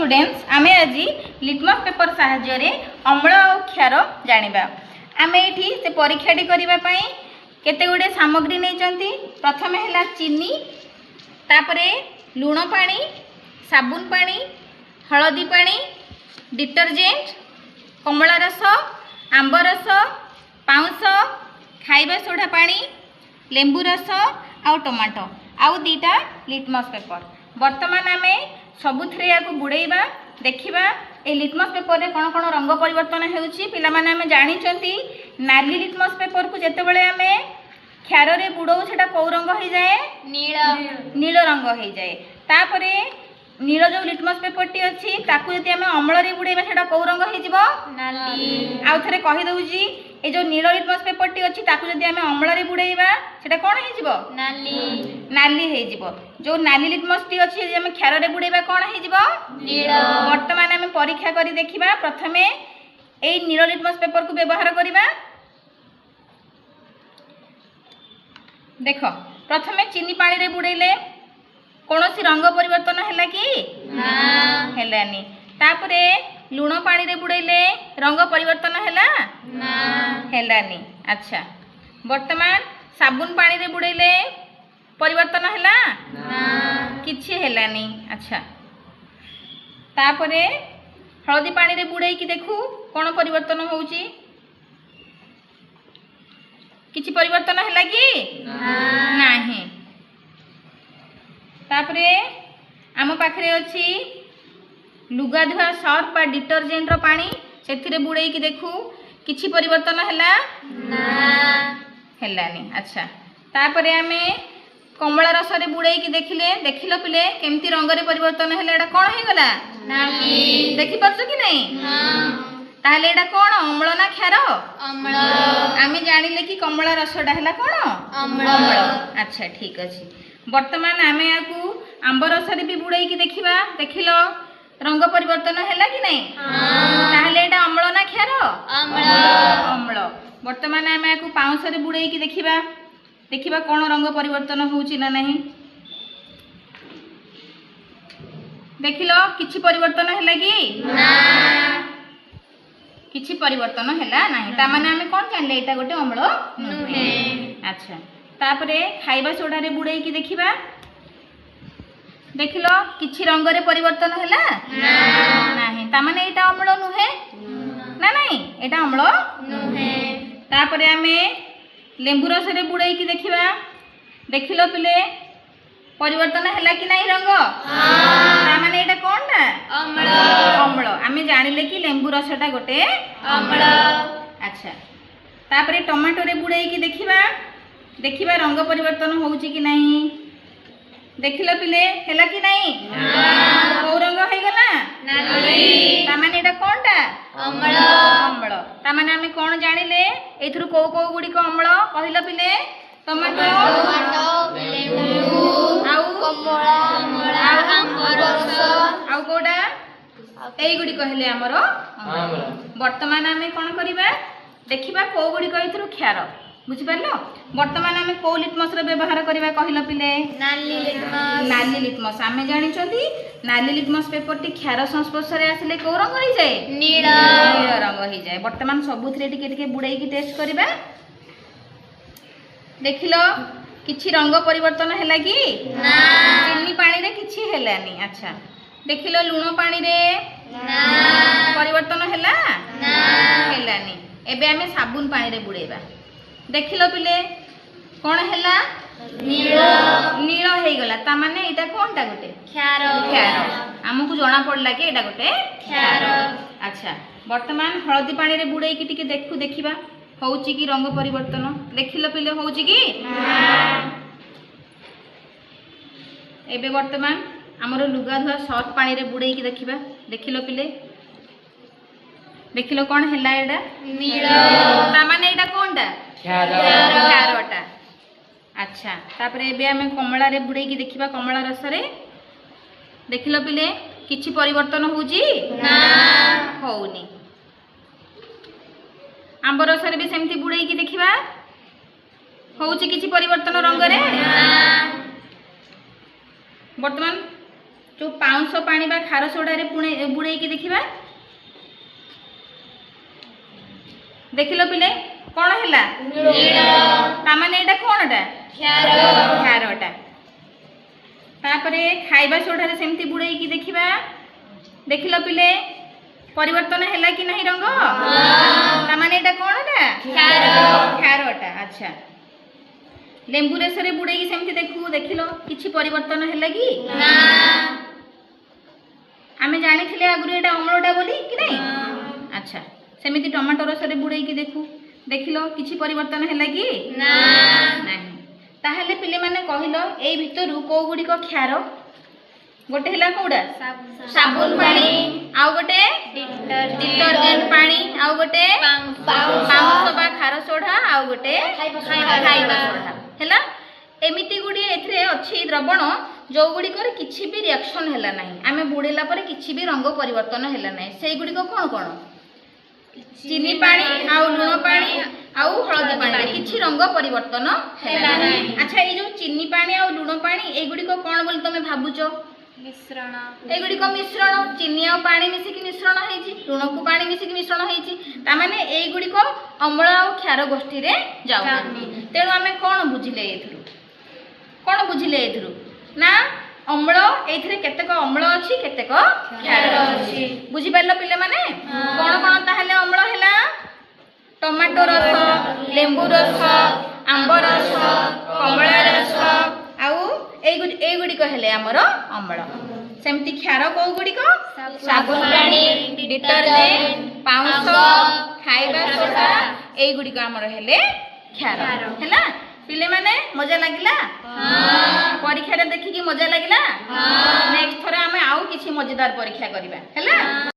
Students आमे आज litmus paper साहाय्य अम्ल और क्षार जानिबा। आमे एठी से परीक्षाटी करिबा पई केते गुडे सामग्री नहीं। प्रथम है चीनी, तापरे लुण पानी, साबुन पानी, हलदी पानी, डिटर्जेंट, कमला रस, आंब रस, पाउंस, खाइबा सोडा पानी, लेंबू रस आउ टमाटो आउ दीटा लिटमस पेपर। वर्तमान आमे सबुथिरे याकु बुड़ेइबा देखिबा ए लिटमस पेपर रे कोन कोन रंग परिवर्तन हेउची। पिला माने आमे जानिचंती नाली लिटमस पेपर को जेतेबेले आमे क्षार रे बुड़ौ सेटा को रंग हो जाए, नील रंग हो जाए। तापरे नील जो लिटमस पेपर टी अछि ताकु जति आमे अम्ल रे बुड़ेइबा सेटा को रंग हो जिवो, नाली। आउ थरे कहि दउजी ए जो नील लिटमस पेपर टी अछि ताकु जति आमे अम्ल रे बुड़ेइबा सेटा कोन हो जिवो, नाली। नाली हो जिवो। जो नाली लिटमस टी अछि जे आमे क्षार रे बुड़ेइबा कोन हो जिवो, नील। वर्तमान आमे परीक्षा करी देखिबा। प्रथमे ए नील लिटमस पेपर को व्यवहार करिबा। देखो प्रथमे चीनी पानी रे बुड़ेइले कोनोसी रंग परिवर्तन हैला कि ना, हैलानी। तापरे लुण पानी रे बुड़ेइले रंग परिवर्तन हैला ना, हैलानी। अच्छा वर्तमान साबुन पानी रे बुड़ेइले परिवर्तन हैला ना, किछि हैलानी। अच्छा तापरे हळदी पानी रे बुड़ेई कि देखु कोन परिवर्तन होउची, किछि परिवर्तन हैला कि नाही। तापरे आम पाखरे अछि लुगा धुआ सर्फ बा डिटर्जेंट रो पानी, सेथिरे बुड़ेई कि देखु किछि परिवर्तन हैला ना, हैलानी। अच्छा तापरे आमे कमला रस रे बुड़ेई कि देखिलो पिले केमती रंग रे परिवर्तन हैला। एडा कोन हे गला, नाली। देखि परछ कि नहीं, हां। ताहले एडा कोन अम्ल ना क्षार, अम्ल। आमे जानिले कि कमला रसडा हैला कोन, अम्ल। अच्छा ठीक अछि। वर्तमान आमे याकू आंब रस रे भी बुड़ेई कि देखिबा। देखिलो रंग परिवर्तन हैला कि नहीं, हां। ताहले एडा अम्ल ना क्षार, अम्ल। अम्ल। वर्तमान आमे याकू पाउंस रे बुड़ेई कि देखिबा। देखिबा कोन रंग परिवर्तन होउची ना नहीं। देखिलो किछि परिवर्तन हैला कि ना, किछि परिवर्तन हैला नाही। ता माने आमे कोन जानले एटा गोटे अम्ल नुहे। अच्छा तापरे खाइबा सोडा रे बुड़ेई कि देखिबा। देखिलो किछि रंग रे परिवर्तन हैला ना, नाही। ता माने एटा अम्ल नुहे ना, नाही एटा अम्ल नुहे। तापरे आमे लेंबू रस रे बुड़ेई कि देखिबा। देखिलो पिले परिवर्तन हैला कि नाही रंग, हां। ता माने एटा कोनटा, अम्ल। अम्ल। आमे जानिले कि लेंबू रसटा गोटे अम्ल। अच्छा तापरे टमाटो रे बुड़ेई कि देखिबा। देखिबा रंग परिवर्तन होउची कि नाही। देखिलो पिले हैला कि नाही, हां। को रंग होई गला, नाली। ता माने एटा कोनटा, अम्ल। अम्ल। ता माने आमे कोन जानिले एथुरु को गुडी को अम्ल कहिलो पिले। टमाटो, लेंबू आउ कमला, आंब रस आउ कोडा एई गुडी कहले हमरो अम्ल। वर्तमान आमे कोन करिबा देखिबा को गुडी को एथुरु क्षार। बुझि परलो। वर्तमान आमे को लिटमस रे व्यवहार करिबा कहिलो पिले, नाली लिटमस। नाली लिटमस आमे जानिचंती नाली लिटमस पेपर टी क्षार संस्पर्श रे आसिले को रंग होई जाय, नील। नील रंग होई जाय। वर्तमान सबुथिरे टिके टिके बुड़ेई कि टेस्ट करिबा। देखिलो किछि रंग परिवर्तन हैला कि ना, चीनी पानी रे किछि हैलानी। अच्छा देखिलो लुण पानी रे ना, परिवर्तन हैला ना, हैलानी। एबे आमे साबुन पानी रे बुड़ेबा। देखिलो पिले कोन हैला, नील। नील हेई गला। ता माने एटा कोनटा गोटे क्षार, क्षार। हमकु जणा पड़ला कि एटा गोटे क्षार। अच्छा वर्तमान हळदी पानी रे बुड़ेई कि टिके देखिबा होउची कि रंग परिवर्तन। देखिलो पिले होउची कि, हां। एबे वर्तमान हमरो लुगा धुआ सर्फ पानी रे बुड़ेई कि देखिबा। देखिलो पिले देखिलो कोन हैला एडा, नील। ता माने एडा कोनटा क्षार, क्षारटा। अच्छा तापरे एबे आमे कमला रे बुड़ेई कि देखिबा। कमला रस रे देखिलो पिले किछि परिवर्तन होउची ना, होउनी। आंब रस रे भी सेमती बुड़ेई कि देखिबा होउची किछि परिवर्तन रंग रे ना। वर्तमान जो पाउंस पानी बा खार सोडा रे बुड़े की देखिबा देखिलो पिले कौन हैला तामाने एटा कोनटा क्षारटा तापरे खाइबा सोडा रे सेमती बुड़े की देखिबा देखिलो पिले परिवर्तन हैला कि नहीं रंग तामाने एटा कोनटा क्षारटा अच्छा लेंबू रस रे बुड़े की सेमती देखू देखिलो किछि परिवर्तन हैला कि ना आमे जानि थिले आगुरु एटा अम्लटा बोली कि नहीं अच्छा सेमिति टमाटो रस रे बुड़े की देखू देखिलो किछि परिवर्तन हैला कि ना नहीं ताहले पिले माने कहिलो एई भितरु को गुडी को क्षार गोटे हैला कोडा साबुन पानी आउ गोटे डिटर्जेंट पानी आउ गोटे पाउंस बा खार सोडा आउ गोटे खाइबा सोडा हैला एमिति गुडी एथरे अछि द्रवण जो गुडी करे किछि भी रिएक्शन हैला नाही आमे बुड़ेला परे किछि भी रंग परिवर्तन हैला नाही सेई गुडी को कोन कोन चीनी पानी आउ लुण पानी आउ हळदी पानी किछि रंग परिवर्तन हैला नाही अच्छा ए जो चीनी पानी आउ लुण पानी ए गुडी को कोन बोल तमे भाबुचो मिश्रण ए गुडी को मिश्रण चीनी आउ पानी मिसी की मिश्रण हेछि लुण को पानी मिसी की मिश्रण हेछि ता माने ए गुडी को अम्ल आउ क्षार गोष्ठी रे जाउ तेनु आमे कोन बुझिले एथरु कोन बुझिले एथरु ना अम्ल एथरे केतेक अम्ल अछि केतेक क्षार अछि बुझि पारलो पिले माने कोन कोन ताहले अम्ल हैला टमाटो रस लेंबू रस आंब रस कमला रस आउ ए गुडी को हेले हमर अम्ल सेमति क्षार को गुडी को साबुन पानी डिटर्जेंट पाउंस खाइबा सोडा ए गुडी को हमर हेले क्षार हैला पिले माने मजा लागिला परीक्षा रे देखि की मजा लागिला नेक्स्ट थरा हमें आउ किछि मजेदार परीक्षा करिबा हैला।